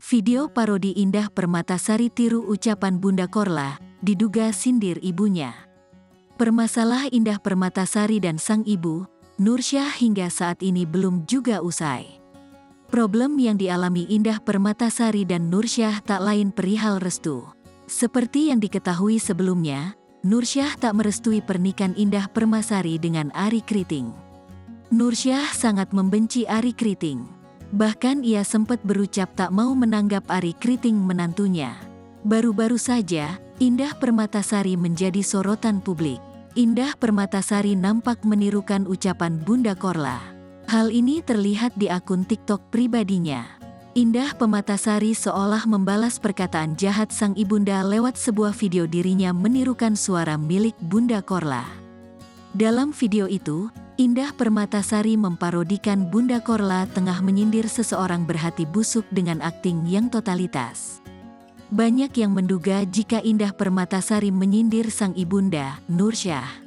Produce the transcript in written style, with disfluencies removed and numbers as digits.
Video parodi Indah Permatasari tiru ucapan Bunda Korla, diduga sindir ibunya. Permasalah Indah Permatasari dan sang ibu, Nursyah hingga saat ini belum juga usai. Problem yang dialami Indah Permatasari dan Nursyah tak lain perihal restu. Seperti yang diketahui sebelumnya, Nursyah tak merestui pernikahan Indah Permatasari dengan Arie Kriting. Nursyah sangat membenci Arie Kriting. Bahkan ia sempat berucap tak mau menanggap Arie Kriting menantunya. Baru-baru saja, Indah Permatasari menjadi sorotan publik. Indah Permatasari nampak menirukan ucapan Bunda Korla. Hal ini terlihat di akun TikTok pribadinya. Indah Permatasari seolah membalas perkataan jahat sang ibunda lewat sebuah video dirinya menirukan suara milik Bunda Korla. Dalam video itu, Indah Permatasari memparodikan Bunda Korla tengah menyindir seseorang berhati busuk dengan akting yang totalitas. Banyak yang menduga jika Indah Permatasari menyindir sang ibunda, Nursyah.